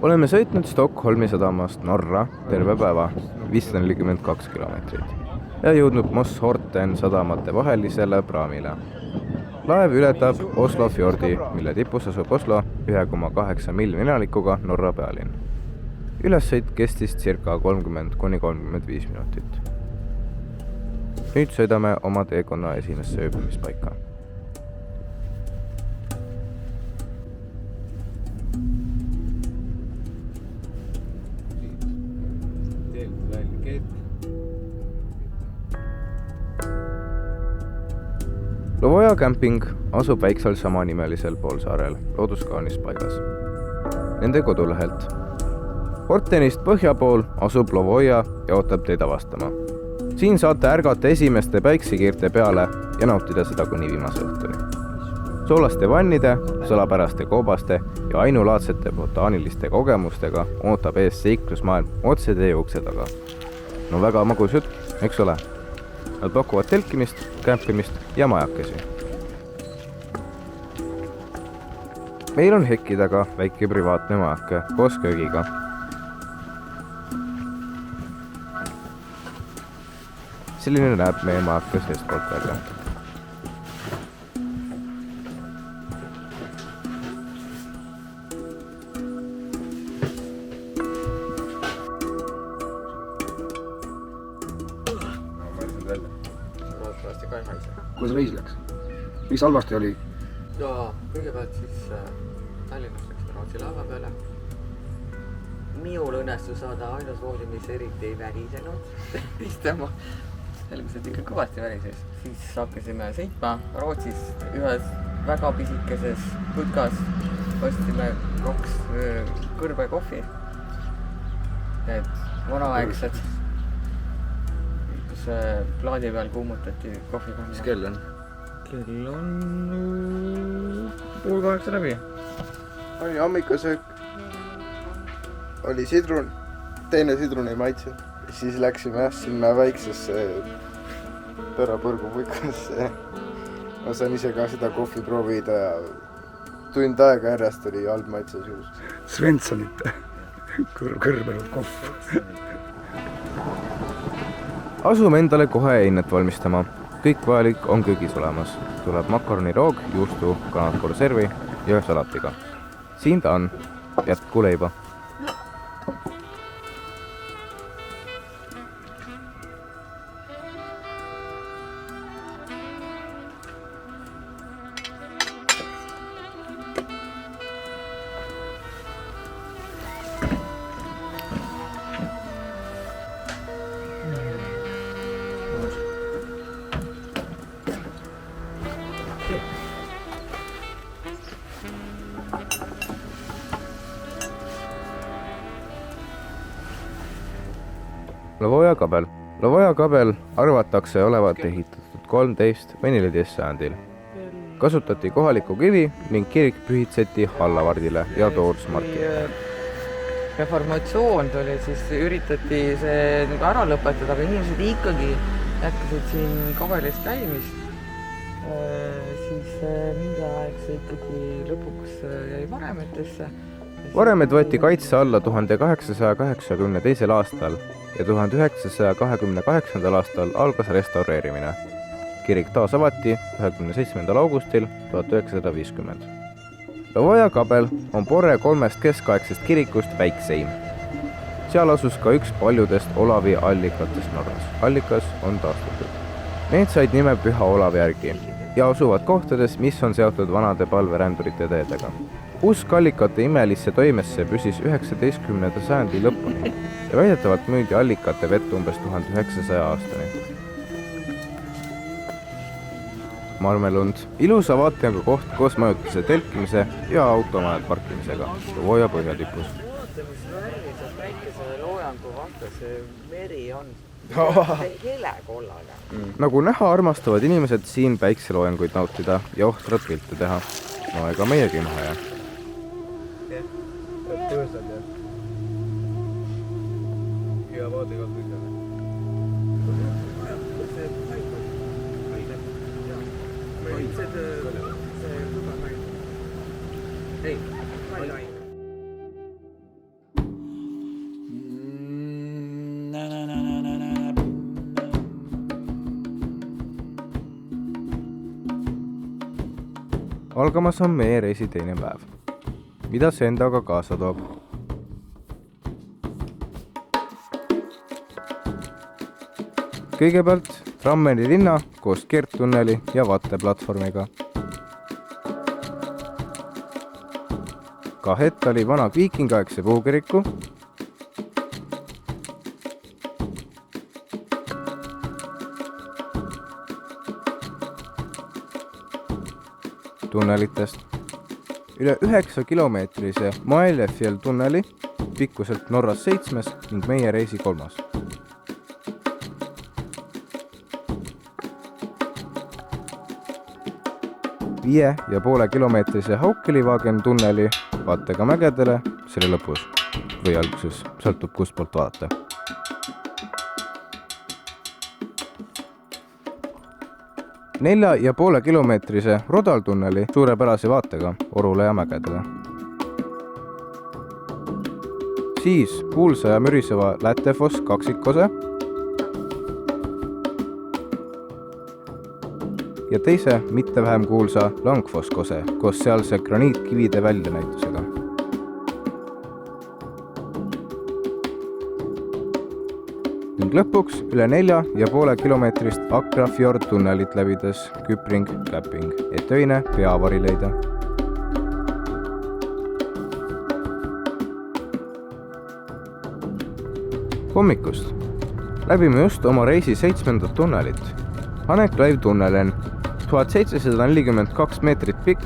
Oleme sõitnud Stockholmi sadamast Norra terve päeva, 542 kilomeetrit, ja jõudnud Moss Horten sadamate vahelisele praamile. Laev ületab Oslo fjordi, mille tipus asub Oslo 1,8 miljoni elanikuga Norra pealinn. Ülessõit kestis circa 30–35 minutit. Nüüd sõidame oma teekonna esimesse ööbimispaika. Lovoja camping asub väiksel samanimelisel poolsaarel looduskaunis paigas. Nende kodulehelt. Hortenist põhja pool asub Lovoja ja ootab teid avastama. Siin saate ärgata esimeste päiksekiirte peale ja nautida seda kuni viimase õhtuni. Soolaste vannide, salapäraste koobaste ja ainulaadsete botaaniliste kogemustega ootab ees seiklusmaailm otse teie ukse taga. No väga magus jutt, eks ole? Nad pakuvad telkimist, kämpimist ja majakesi. Meil on hekki taga väike privaatne majake koos köögiga. Selline näeb meie majake seestpoolt välja. Kuidas reis läks? Mis halvasti oli? Ja kõigepealt siis Tallinnast läks Rootsi laeva peale. Minul õnnestus saada ainus voodi, mis eriti ei värisenud istama. Selmiselt ikka kõvasti värises. Siis hakkasime sõitma Rootsis ühes väga pisikeses putkas. Ostsime 2 kõrbe kohvi. Need vanaaegsed, kus plaadi peal kuumutati kohviga. Mis kell on? Kell on 7:30 läbi. Oli hommikusöök, oli sidrun, teine sidrun ei maitse. Siis läksime sinna väiksesse pöörapõrgupuikasse. Ma sain ise ka seda kohvi proovida ja tund aega järjest oli halb maitse suus. Svenssonite kõrbenud kohv. Asume endale kohe einet valmistama. Kõik vajalik on köögis olemas. Tuleb makaroniroog, juustu, kanadkonservi ja salatiga. Siin ta on. Jätku leiba. Lovoja kabel. Lovoja kabel arvatakse olevat ehitatud 13 või 14 sajandil. Kasutati kohalikku kivi ning kirik pühitseti Hallavardile ja Toorsmarkile. Reformatsioon tuli, siis üritati see ära lõpetada, aga inimesed ikkagi jätkasid siin kabelis käimist. Siis mingi aeg see ikkagi lõpuks jäi varemetesse. Varemed võeti kaitse alla 1882. aastal ja 1928. aastal algas restaureerimine. Kirik taas avati 27. augustil 1950. Lovoja kabel on porre 3 keskaegsest kirikust väikseim. Seal asus ka üks paljudest Olavi allikatest Norras. Allikas on taastatud. Need said nime Püha Olavi järgi ja asuvad kohtades, mis on seotud vanade palverändurite teedega. Usk allikate imelisse toimesse püsis 19. sajandi lõpuni ja väidetavalt müüdi allikate vett umbes 1900 aastani. Marmelund. Ilusa vaatega koht koos majutuse telkimise ja automajad parkimisega. Lovoja põhjatipus. Vaata, mis värvi see päikese loojangu vahtas, see meri on helekollane. Nagu näha, armastavad inimesed siin päikseloojanguid nautida ja ohtrat pilte teha. No ega meiegi maha jää. Tõestad jah? Hea vaade ka kõigele. Ei, algamas on meie reisi teine päev. Mida see endaga kaasa toob? Kõigepealt Trammeni linna koos keerdtunneli ja vaateplatvormiga. Ka Hettali vana viikingaegse puukiriku, tunnelitest. Üle 9 kilomeetrise Maelefjell tunneli, pikkuselt Norras 7. ning meie reisi 3. 5,5 kilomeetrise Haukelivagen tunneli vaatega mägedele selle lõpus või alguses, sõltub kust poolt vaadata. Nelja ja poole kilomeetrise Rodal tunneli suurepärase vaatega Orule ja mägedele. Siis kuulsa ja müriseva Lätefoss kaksikose ja teise mitte vähem kuulsa Langfoss-kose koos sealse graniitkivide väljanäitusega. Ning lõpuks üle 4,5 kilomeetrist Akrafjord tunnelit läbides Küpring-Käpping, et öine peavari leida. Hommikust läbime just oma reisi 7. tunnelit. Hanekleiv tunnelen 1742 meetrit pikk,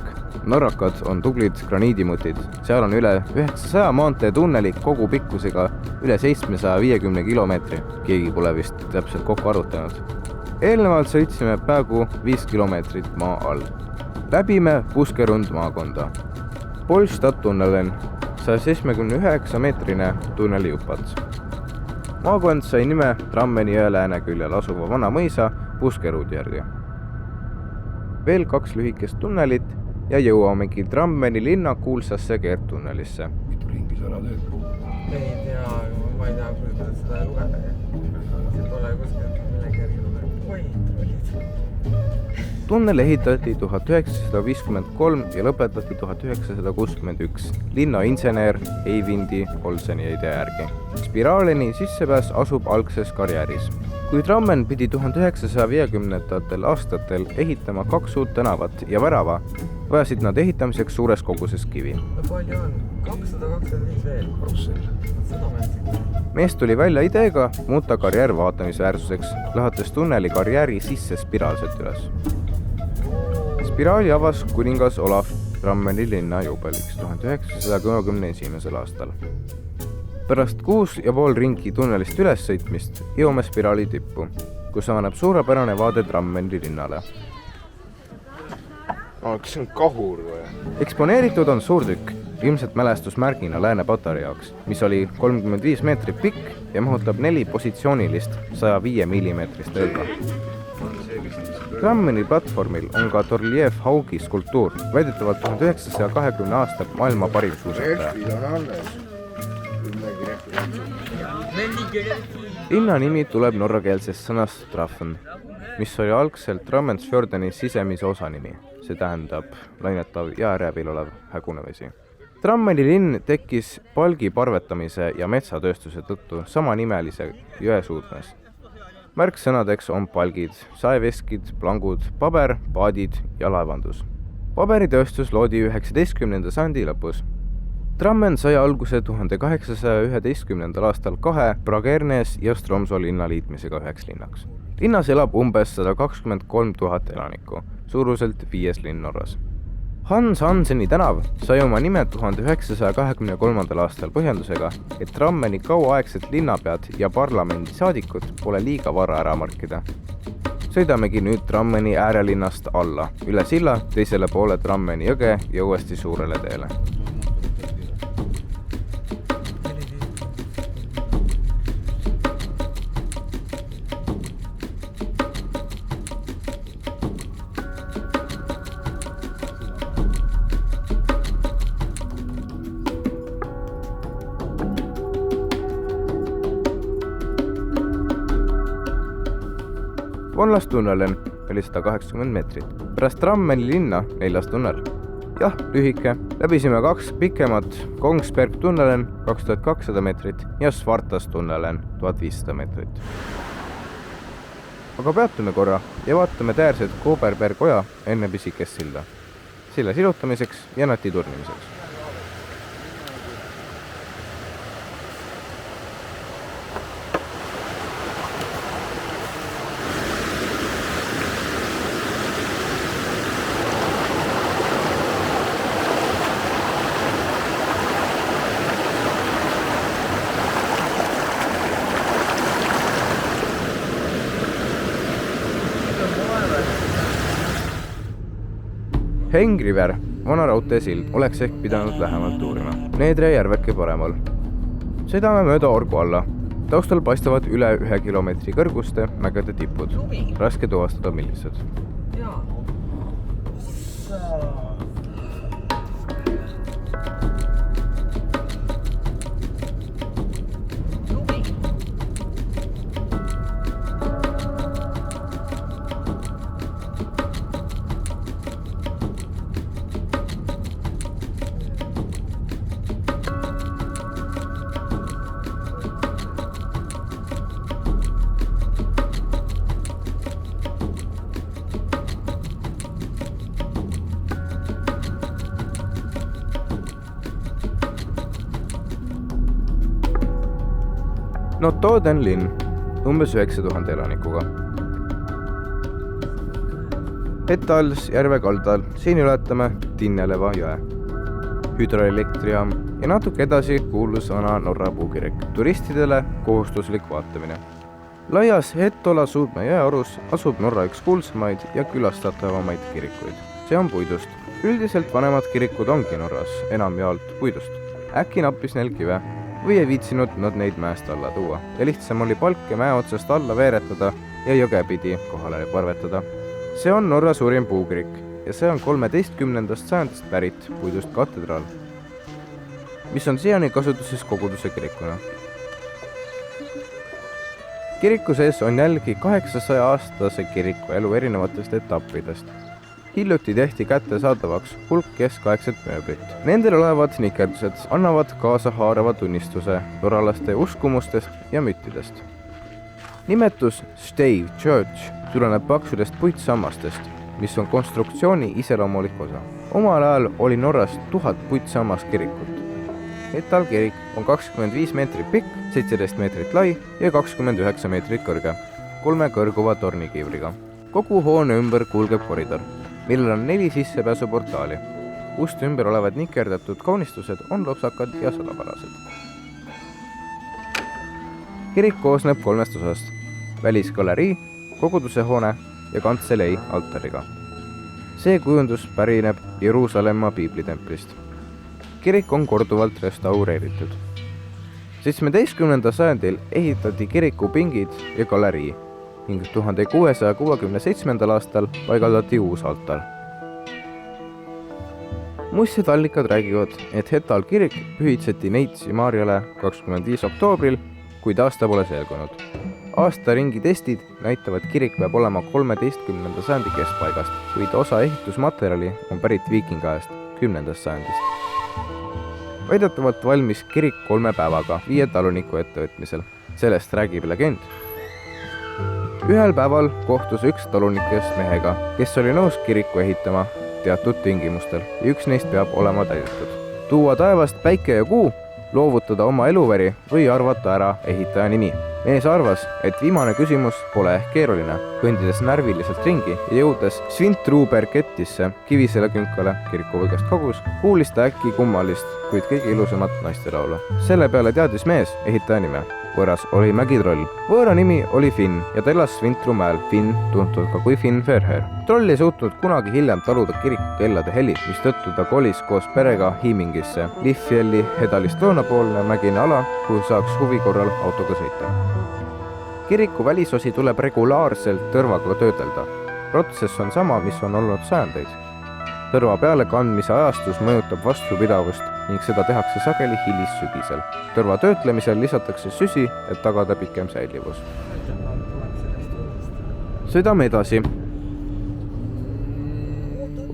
norrakad on tublid graniidimutid. Seal on üle 900 maanteetunneli kogu pikkusega üle 750 kilomeetri. Keegi pole vist täpselt kokku arvutanud. Eelnevalt sõitsime peaaegu 5 kilomeetrit maa all. Läbime Buskerund maakonda. Polstad tunnelen 179 meetrine tunnelijupats. Maakond sai nime Trammeni jõe lääneküljel asuva vana mõisa Buskerudi järgi. Veel 2 lühikest tunnelit ja jõuamegi Trammeni linna kuulsasse keerdtunnelisse. Mitu ringi sa ära teed? Ei tea, ma ei tea, kuidas seda lugeda. See pole kuskilt millegi järgi. Oi, trollid. Tunnel ehitati 1953 ja lõpetati 1961 linna insener Eivindi Olseni idee järgi. Spiraaleni sissepääs asub algses karjääris. Kui Trammen pidi 1950. aastatel ehitama 2 uut tänavat ja värava, vajasid nad ehitamiseks suures koguses kivi. Palju on? 225 veel. Karussell. Seda määrtsid. Mees tuli välja ideega muuta karjäär vaatamisväärsuseks, lahates tunneli karjääri sisse spiraalselt üles. Spiraali avas kuningas Olav Trammeni linna juubeliks 1931. aastal. Pärast 6,5 ringi tunnelist ülessõitmist jõuame spiraali tippu, kus avaneb suurepärane vaade Trammeni linnale. Kas see on kahur või? Eksponeeritud on suurtükk, ilmselt mälestusmärgina lääne patarei jaoks, mis oli 35 meetrit pikk ja mahutab 4 positsioonilist 105 mm õlga. Trammeni platvormil on ka Torljev Haugi skulptuur, väidetavalt 1920 aasta maailma parim suusataja. Linna nimi tuleb norrakeelsest sõnast Traffen, mis oli algselt Trammensfjordeni sisemise osa nimi, see tähendab lainetav ja ääreabil olev hägunevesi. Trammeni linn tekkis palgi parvetamise ja metsatööstuse tõttu samanimelise jõe suudmes. Märksõnadeks on palgid, saeveskid, plangud, paber, paadid ja laevandus. Paberitööstus loodi 19. sajandi lõpus. Trammen sai alguse 1811. aastal 2 Bragernes ja Stromso linna liitmisega 1 linnaks. Linnas elab umbes 123 000 elanikku, suuruselt 5. linn Norras. Hans Hanseni tänav sai oma nime 1923. aastal põhjendusega, et Trammeni kauaaegset linnapead ja parlamendisaadikud pole liiga vara ära markida. Sõidamegi nüüd Trammeni äärelinnast alla, üle silla, teisele poole Trammeni jõge ja uuesti suurele teele. Vonlastunnelen oli 180 meetrit. Pärast Trammeni linna 4. tunnel. Jah, lühike. Läbisime 2 pikemat, Kongsberg tunnelen 2200 meetrit ja Svartas tunnelen 1500 meetrit. Aga peatume korra ja vaatame täärset Koberberg oja enne pisikest silda. Silla silutamiseks ja nati turnimiseks. Hengriver, vana raudteesild, oleks ehk pidanud lähemalt uurima. Needre järveke paremal. Sõidame mööda Orgu alla. Taustal paistavad üle 1 kilomeetri kõrguste mägede tipud. Raske tuvastada millised. Notoden linn, umbes 9000 elanikuga. Etals järve kaldal, siin ületame Tinneleva jõe. Hüdroelektrijaam ja natuke edasi kuulus vana Norra puukirik. Turistidele kohustuslik vaatamine. Laias Hettola Suudme jõeorus asub Norra üks kuulsamaid ja külastatavamaid kirikuid. See on puidust. Üldiselt vanemad kirikud ongi Norras enamjaolt puidust. Äkki nappis neil kive või ei viitsinud nad neid mäest alla tuua ja lihtsam oli palke mäe otsast alla veeretada ja jõge pidi kohale parvetada. See on Norra suurim puukirik ja see on 13. sajandist pärit puidust katedraal, mis on siiani kasutuses koguduse kirikuna. Kiriku sees on jälgi 800-aastase kiriku elu erinevatest etappidest. Hiljuti tehti kättesaadavaks hulk keskaegset mööblit. Nendel olevad nikerdused annavad kaasa haarava tunnistuse norralaste uskumustest ja müttidest. Nimetus Stave Church tuleneb paksudest puitsammastest, mis on konstruktsiooni iseloomulik osa. Omal ajal oli Norras 1000 puitsammast kirikut. Etal kirik on 25 meetrit pikk, 17 meetrit lai ja 29 meetrit kõrge, 3 kõrguva tornikiivriga. Kogu hoone ümber kulgeb koridor, millel on 4 sissepääsuportaali. Uste ümber olevad nikerdatud kaunistused on lopsakad ja sadapärased. Kirik koosneb 3 osast. Välisgalerii, koguduse hoone ja kantselei altariga. See kujundus pärineb Jeruusalemma piiblitemplist. Kirik on korduvalt restaureeritud. 17. sajandil ehitati kiriku pingid ja galerii ning 1667. aastal paigaldati uus altar. Muistsed allikad räägivad, et Hetal kirik pühitseti Neitsi Maarjale 25. oktoobril, kuid aasta pole selgunud. Aastaringi testid näitavad, kirik peab olema 13. sajandi keskpaigast, kuid osa ehitusmaterjali on pärit viikingajast 10. sajandist. Väidetavalt valmis kirik 3 päevaga 5 taluniku ettevõtmisel. Sellest räägib legend. Ühel päeval kohtus üks talunikest mehega, kes oli nõus kiriku ehitama teatud tingimustel ja üks neist peab olema täidetud. Tuua taevast päike ja kuu, loovutada oma eluveri või arvata ära ehitaja nimi. Mees arvas, et viimane küsimus pole ehk keeruline. Kõndides närviliselt ringi ja jõudes Svintruuberkettisse, kivisele künkale kirikuvõigast kogus, kuulis ta äkki kummalist, kuid kõige ilusamat naistelaulu. Selle peale teadis mees ehitaja nime. Võõras oli mägitroll. Võõra nimi oli Finn ja ta elas Svintrumäel. Finn, tuntud ka kui Finn Ferher. Troll ei suutnud kunagi hiljem taluda kiriku kellade heli, mistõttu ta kolis koos perega Hiimingisse, Liffjelli Hedalist lõunapoolne mägine ala, kuhu saaks huvi korral autoga sõita. Kiriku välisosi tuleb regulaarselt tõrvaga töödelda. Protsess on sama, mis on olnud sajandeid. Tõrva peale kandmise ajastus mõjutab vastupidavust ning seda tehakse sageli hilissügisel. Tõrva töötlemisel lisatakse süsi, et tagada pikem säilivus. Sõidame edasi.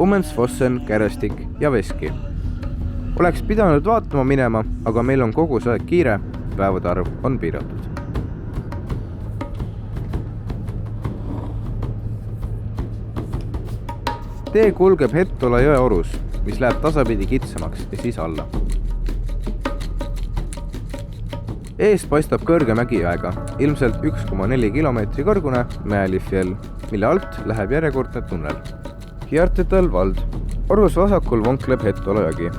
Ummensfossen, Kärestik ja Veski. Oleks pidanud vaatama minema, aga meil on kogu see aeg kiire, päevade arv on piiratud. Tee kulgeb Hettola jõe orus, mis läheb tasapidi kitsamaks ja siis alla. Eest paistab kõrge mägijääga, ilmselt 1,4 kilomeetri kõrgune Mäelifjell, mille alt läheb järjekordne tunnel. Hjartetal vald. Orus vasakul vonkleb Hettola jõgi.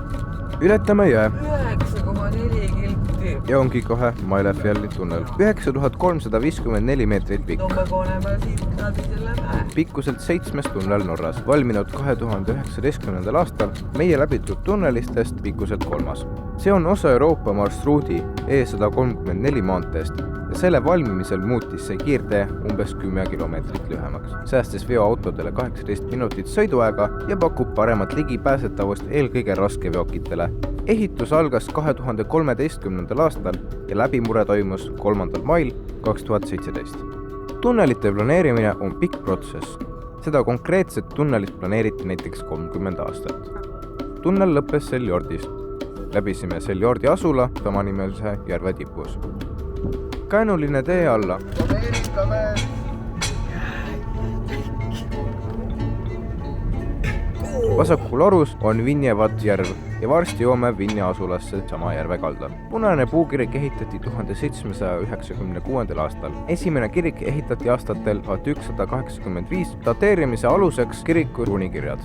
Ületame jõe 9,4 kilti. ja ongi kohe Mäelifjelli tunnel. 9354 meetrit pikk. No me paneme siit läbi selle mäe. Pikkuselt 7. tunnel Norras, valminud 2019. aastal meie läbitud tunnelistest pikkuselt 3. See on osa Euroopa marsruudi E134 maanteest ja selle valmimisel muutis see kiirtee umbes 10 kilomeetrit lühemaks, säästes veoautodele 18 minutit sõiduaega ja pakub paremat ligipääsetavust eelkõige raskeveokitele. Ehitus algas 2013. aastal ja läbimure toimus 3. mail 2017. Tunnelite planeerimine on pikk protsess. Seda konkreetset tunnelit planeeriti näiteks 30 aastat. Tunnel lõppes Seljordis. Läbisime Seljordi asula samanimelise järve tipus. Käänuline tee alla. Ameerika mees! Vasakul orus on Vinjevat järv ja varsti joome Vinja asulasse sama järve kaldal. Punane puukirik ehitati 1796. aastal. Esimene kirik ehitati aastatel 1185. Dateerimise aluseks kiriku ruunikirjad.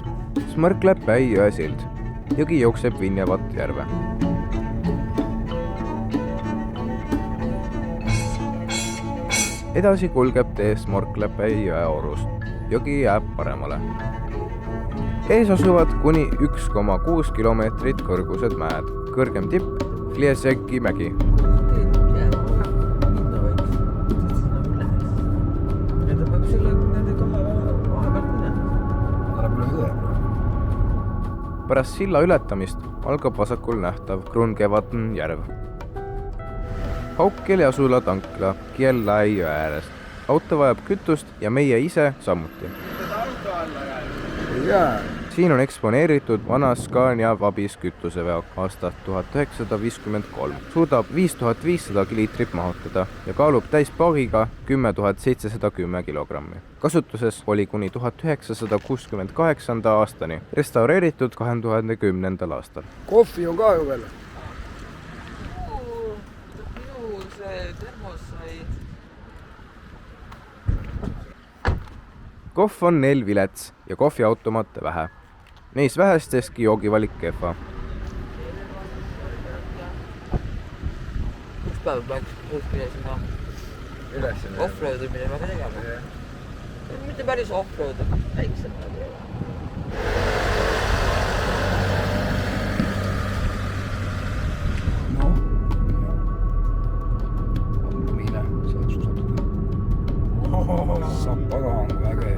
Smõrkleb Päi jõe sild. Jõgi jookseb Vinjevat järve. Edasi kulgeb tee Smõrkleb jõe orust. Jõgi jääb paremale. Ees asuvad kuni 1,6 kilomeetrit kõrgused mäed. Kõrgem tipp, Flieseki mägi. Pärast silla ületamist algab vasakul nähtav Krunkevatn järv. Haukeli asula tankla Kielläi jõe ääres. Auto vajab kütust ja meie ise samuti. Jaa. Siin on eksponeeritud vana Scania Vabis kütuseveok aastat 1953. Suudab 5500 liitrit mahutada ja kaalub täispaagiga 10 710 kilogrammi. Kasutuses oli kuni 1968. aastani, restaureeritud 2010. aastal. Kohvi on ka ju veel. Minu see termos sai. Kohv on neil vilets ja kohviautomaate vähe. Neis vähesteski joogivalik kehva. Üks päev peaks sinna offroadi minema ka tegema. Mitte päris offroad, väiksemad. No. Mine, saad suusatada. Saab pagan väge.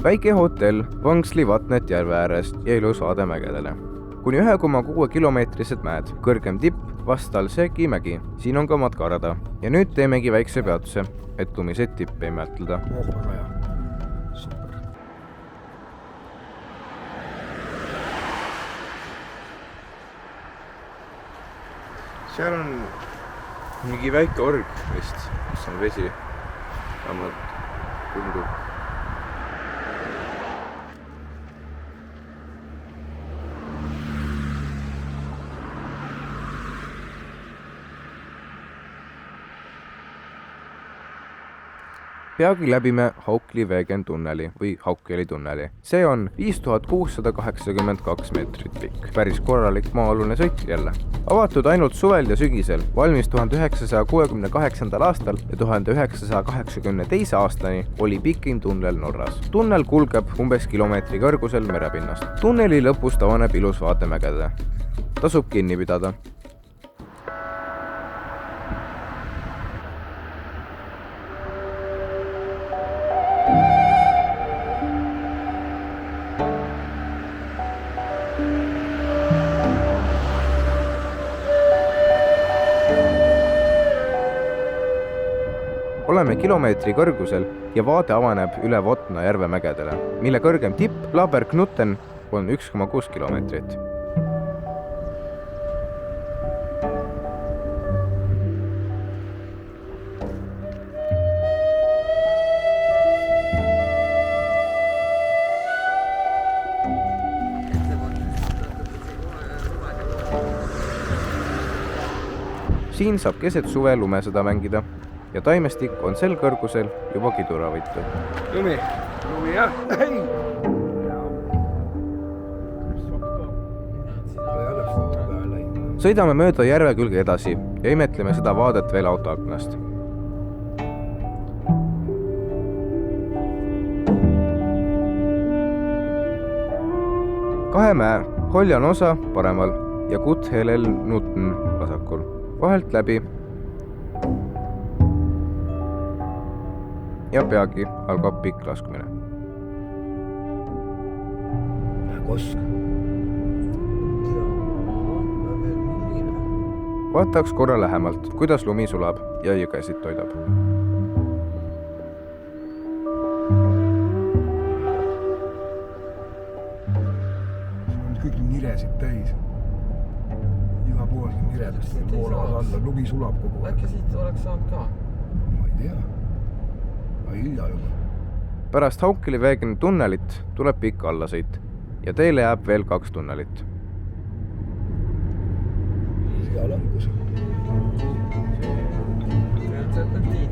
Väike hotell Vangsli Vatnet järve ääres ja Ilusaade mägedele. Kuni 1,6 kilomeetrised mäed, kõrgem tipp Vastal Seki mägi. Siin on ka matkarada. Ja nüüd teemegi väikse peatuse, et tumiseid tippe imetleda. Väga hea. Super. Seal on mingi väike org vist, kus on vesi. Vähemalt tundub. Peagi läbime Haukli-Vegen tunneli või Haukeli tunneli. See on 5682 meetrit pikk. Päris korralik maa-alune sõit jälle. Avatud ainult suvel ja sügisel, valmis 1968. aastal ja 1982. aastani oli pikim tunnel Norras. Tunnel kulgeb umbes kilomeetri kõrgusel merepinnast. Tunneli lõpus tavaneb ilus vaatemägede. Tasub kinni pidada. Oleme kilomeetri kõrgusel ja vaade avaneb üle Votna järve mägedele, mille kõrgem tipp, Laberknutten, on 1,6 kilomeetrit. Siin saab keset suve lumesõda mängida ja taimestik on sel kõrgusel juba kiduravõitu. Lumi jah. Ei! Sõidame mööda järve külge edasi ja imetleme seda vaadet veel autoaknast. Kahe mäe, Holjan osa paremal ja Guthelel Nutten vasakul. Vahelt läbi ja peagi algab pikk laskmine. Kosk. Vaataks korra lähemalt, kuidas lumi sulab ja jõgesid toidab. Kõik niresid täis. Iga pool siin niredest voolavad alla, lumi sulab kogu aeg. Äkki siit oleks saanud ka? Ma ei tea. Hilja juba. Pärast Haukeli-Vägeni tunnelit tuleb pikk allasõit ja teile jääb veel 2 tunnelit. Hea langus. See on serpentiin.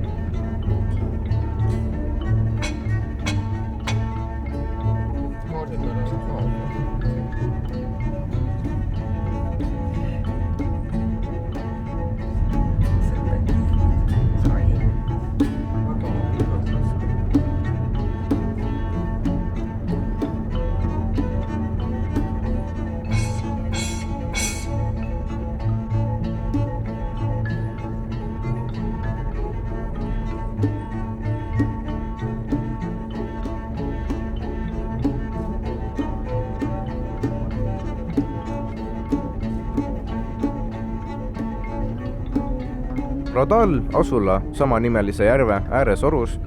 Kaardid on ka. Radal asula samanimelise järve ääresorus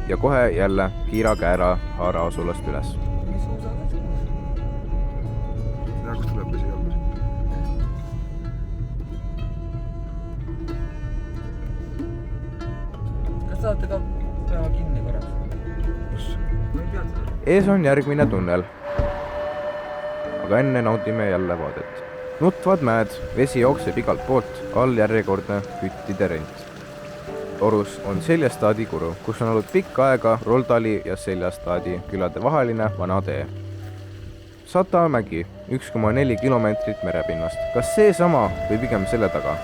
ja kohe jälle Kiira-Käära haara asulast üles. Tea, kust tuleb vesi alguses? Kas saate ka pea kinni korraks? Kus? Ma ei tead seda. Ees on järgmine tunnel, aga enne naudime jälle vaadet. Nutvad mäed, vesi jookseb igalt poolt, all järjekordne küttide rent. Orus on Seljestaadi kuru, kus on olnud pikka aega Roldali ja Seljestaadi külade vaheline vana tee. Satamägi, 1,4 kilomeetrit merepinnast. Kas see sama või pigem selle taga?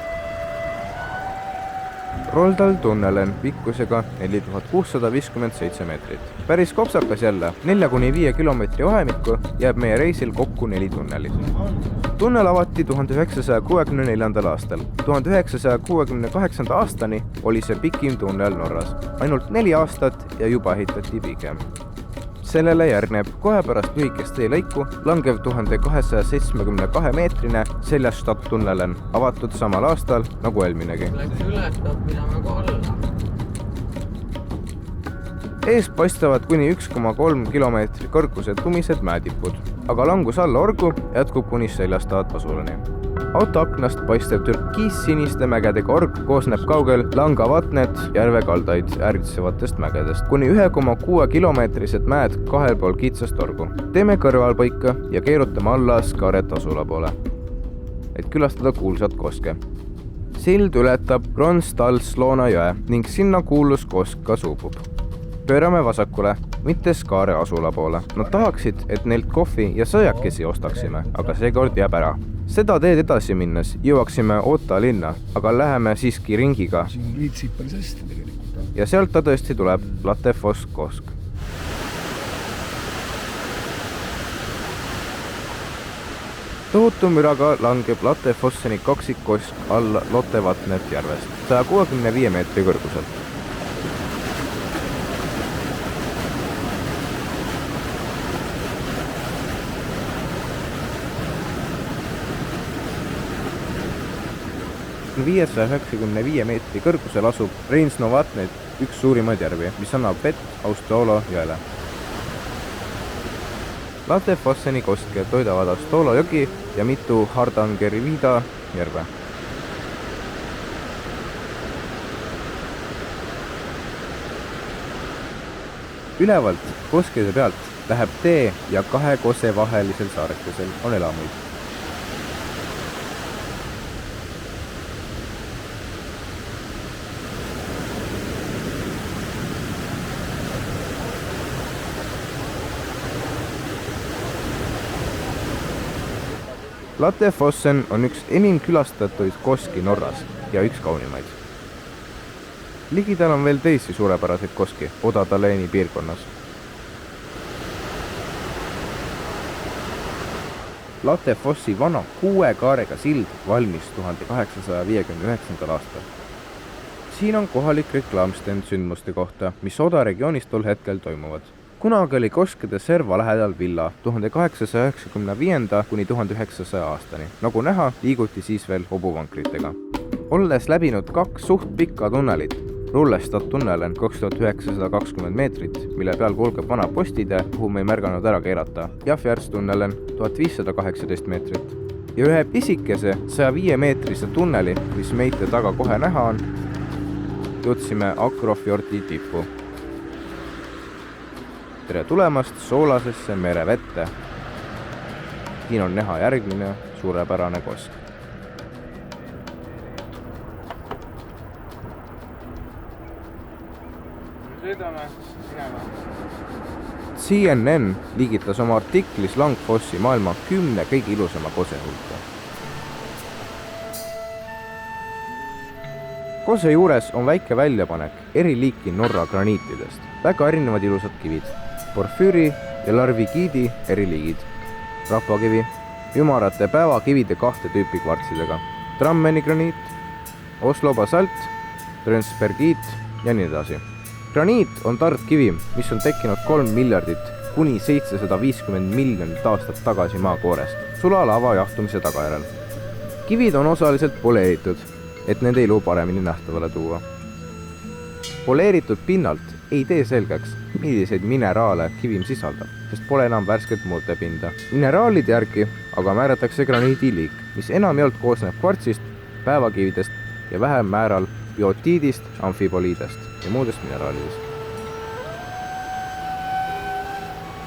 Roldal tunnelen pikkusega 4657 meetrit. Päris kopsakas jälle, 4-5 kilomeetri vahemikku jääb meie reisil kokku 4 tunnelit. Tunnel avati 1964. aastal. 1968. aastani oli see pikim tunnel Norras. Ainult 4 aastat ja juba ehitati pigem. Sellele järgneb kohe pärast lühikest teelõiku langev 1272 meetrine Seljestaad tunnelen, avatud samal aastal nagu eelminegi. Läks üles, peab minema ka alla. Ees paistavad kuni 1,3 kilomeetri kõrgused lumised mäetipud, aga langus alla orgu jätkub kuni Seljestaad asulani. Autoaknast paistev türkiis-siniste mägedega org koosneb kaugel Langavatnet järvekaldaid ääritsevatest mägedest. Kuni 1,6 kilomeetrised mäed kahel pool kitsast orgu. Teeme kõrvalpõika ja keerutame alla Skaret asula poole, et külastada kuulsat koske. Sild ületab Gronsdalslona jõe ning sinna kuulus kosk ka suubub. Pöörame vasakule, mitte Skare asula poole. Nad tahaksid, et neilt kohvi ja sõjakesi ostaksime, aga seekord jääb ära. Seda teed edasi minnes jõuaksime Ota linna, aga läheme siiski ringiga. Siin liitsib päris hästi tegelikult. Ja sealt ta tõesti tuleb Latefoss kosk. Tohutu müraga langeb Latefosseni kaksikkosk alla Lotevatnet järvest, 165 meetri kõrguselt. 1595 meetri kõrgusel asub Rейns-Novatne, üks suurimaid järvi, mis annab vett Austolo jõele. Latefosseni koske toidavad Austolo jogi ja mitu Hardangervida järve. Ülevalt koskede pealt läheb tee ja 2 kose vahelisel saarekesel on elamuid. Latefossen on üks enim külastatuid koski Norras ja üks kaunimaid. Ligidal on veel teisi suurepäraseid koski Odadaleeni piirkonnas. Latefossi vana 6 kaarega sild valmis 1859. aastal. Siin on kohalik reklaamstend sündmuste kohta, mis Oda regioonis tol hetkel toimuvad. Kunagi oli koskede serva lähedal villa 1895 kuni 1900 aastani. Nagu näha, liiguti siis veel hobuvankritega. Olles läbinud 2 suht pikka tunnelit, Rullestad tunnelen 2920 meetrit, mille peal kulgeb vana postitee, kuhu me ei märganud ära keerata, ja Fjärds tunnelen 1518 meetrit. Ja ühe pisikese 105 meetrise tunneli, mis meite taga kohe näha on, jõudsime Akrofjordi tippu. Tere tulemast soolasesse merevette. Siin on näha järgmine suurepärane kosk. CNN liigitas oma artiklis Langfossi maailma 10 kõige ilusama kose hulka. Kose juures on väike väljapanek eri liiki Norra graniitidest. Väga erinevad ilusad kivid. Porfüüri ja larvikiidi eri liigid. Rapakivi, ümarate päevakivide 2 tüüpi kvartsidega. Trammeni graniit, Oslo basalt, Rönsbergiit ja nii edasi. Graniit on tartkivi, mis on tekkinud 3 miljardit kuni 750 miljonit aastat tagasi maakoorest, sulalava jahtumise tagajärel. Kivid on osaliselt poleeritud, et nende ilu paremini nähtavale tuua. Poleeritud pinnalt ei tee selgeks, milliseid mineraale kivim sisaldab, sest pole enam värsket muutepinda. Mineraalide järgi aga määratakse graniidiliik, mis enamjaolt koosneb kvartsist, päevakividest ja vähem määral biotiidist, amfiboliidest ja muudest mineraalidest.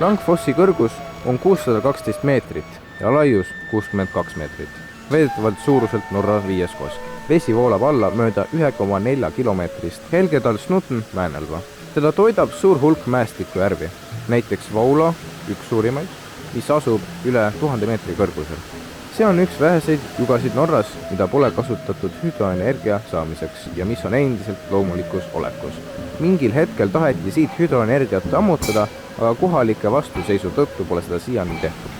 Langfossi kõrgus on 612 meetrit ja laius 62 meetrit. Veedetavalt suuruselt Norra 5. kosk. Vesi voolab alla mööda 1,4 kilomeetrist Helgedal-Snuten Väänelva. Teda toidab suur hulk mäestiku järvi, näiteks Vaulo, üks suurimaid, mis asub üle 1000 meetri kõrgusel. See on üks väheseid jugasid Norras, mida pole kasutatud hüdroenergia saamiseks ja mis on endiselt loomulikus olekus. Mingil hetkel taheti siit hüdroenergiat ammutada, aga kohalike vastuseisu tõttu pole seda siiani tehtud.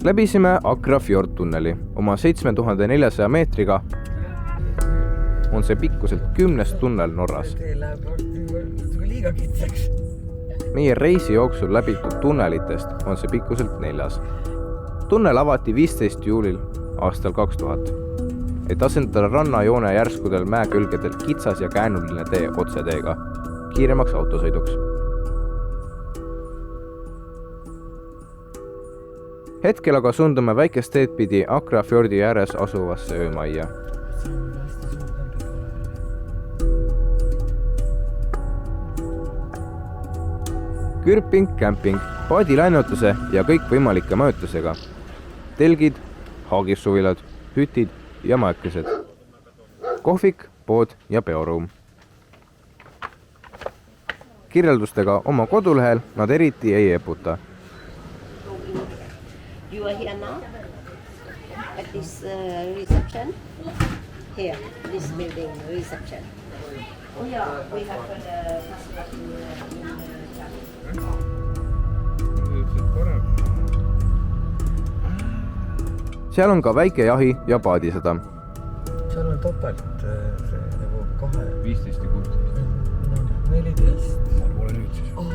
Läbisime Akrafjord tunneli. Oma 7400 meetriga on see pikkuselt 10. tunnel Norras. Liiga kitsaks. Meie reisi jooksul läbitud tunnelitest on see pikkuselt 4. Tunnel avati 15. juulil aastal 2000, et asendada rannajoone järskudel mäekülgedel kitsas ja käänuline tee otseteega, kiiremaks autosõiduks. Hetkel aga sundume väikest teed pidi Akrafjordi ääres asuvasse öömajja. Kürping, kämping, paadilainutuse ja kõik võimalike majutusega. Telgid, haagissuvilad, hütid ja maekesed. Kohvik, pood ja peoruum. Kirjeldustega oma kodulehel nad eriti ei eputa. You are here now at this reception. Here, this building reception. Oh yeah, we have Seal on ka väike jahi ja paadisõda. Seal on topelt see nagu 2. 15 ja 16. 14. ma pole nüüd siis. Oot,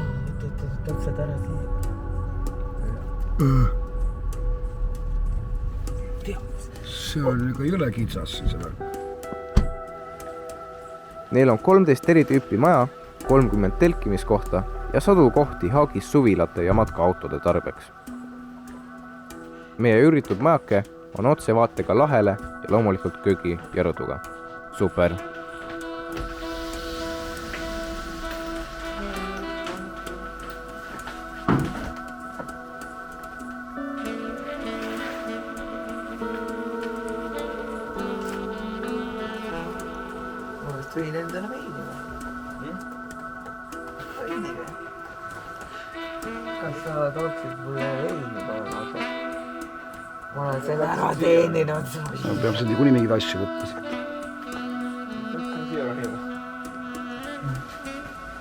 otsad ära siia. See on ikka jõle kitsas seda. Neil on 13 eri tüüpi maja, 30 telkimiskohta ja sadu kohti Haagis suvilate ja matkaautode tarbeks. Meie üüritud majake on otsevaatega lahele ja loomulikult köögi ja rõduga. Super! Võin endale veini või? Veini või? Kas sa tooksid mulle veini palun? Ma olen selle ära teeninud. Peab seda kuni mingeid asju võttis.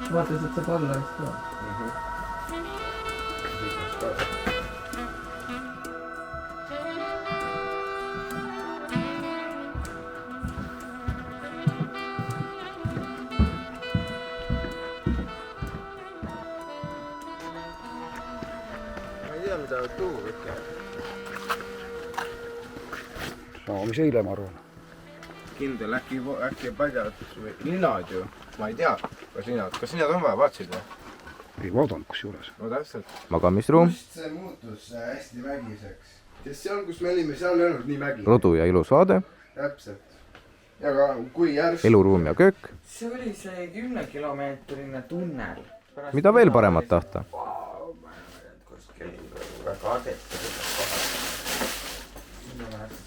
Vaatasid, et saab alla vist ka. Mida tuua võtta? No, mis eile ma arvan. Kindel, äkki padjad või linad ju. Ma ei tea, kas linad on vaja, vaatasid või? Ei vaadanud kus juures. No täpselt. Magamisruum, Kust see muutus hästi mägiseks? Sest seal, kus me olime, seal ei olnud nii mägi. rodu ja ilus vaade, Täpselt. Ja ka kui järsk... eluruum ja köök, See oli see 10-kilomeetrine tunnel. mida veel paremat tahta. Kuskil väga adetatud kohal. Sinna pärast.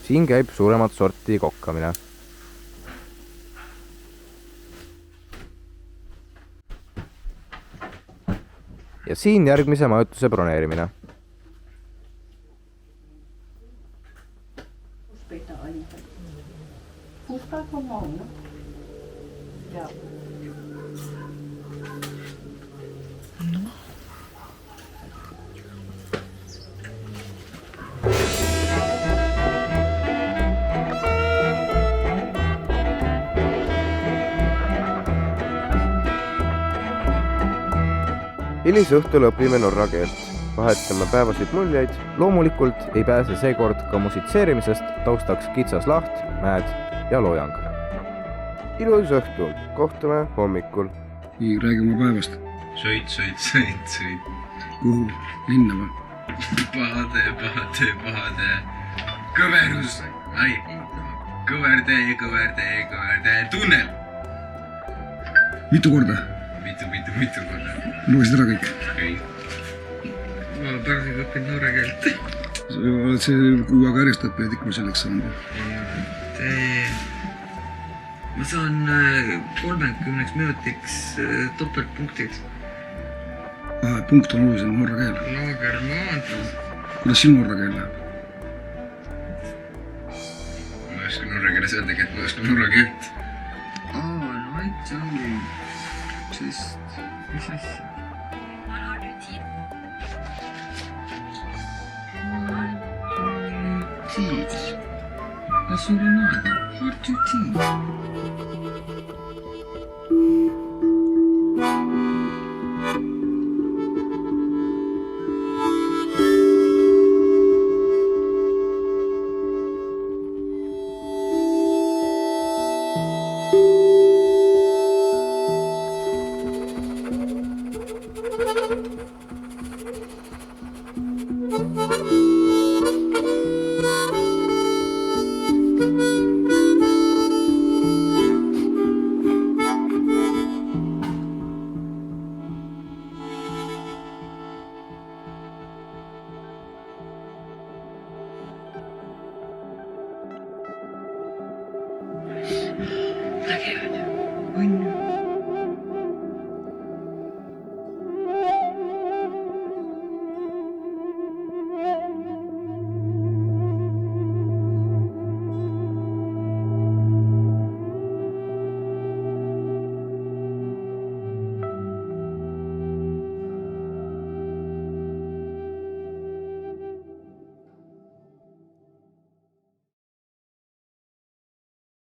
Siin käib suuremat sorti kokkamine. Ja siin järgmise majutuse broneerimine. Hilisõhtul õpime norra keelt, vahetame päevasid muljeid. Loomulikult ei pääse seekord ka musitseerimisest, taustaks kitsas laht, mäed ja loojang. Ilus õhtu, kohtume hommikul. Nii, räägi oma päevast. Sõit. Kuhu? Linna või? Pahade. Kõverus. Kõverde. Tunnel. Mitu korda? Mitu korda. Lugesid ära kõik? Ei. Ma pärast õpin norra keelt. Sa oled see kuu aega järjest õppijad ikka selleks saanud. Ma saan 30 minutiks topeltpunktiks. Punkt on olulisem norra keel. Laagermaad. Kuidas sinu norra keel läheb? Ma ei oska norra keeles öelda, et ma oskan norra keelt. No aitsa oli. Sest, mis asja? Tiid. Ja sul on aega. Har du tid? Nägevad, on ju?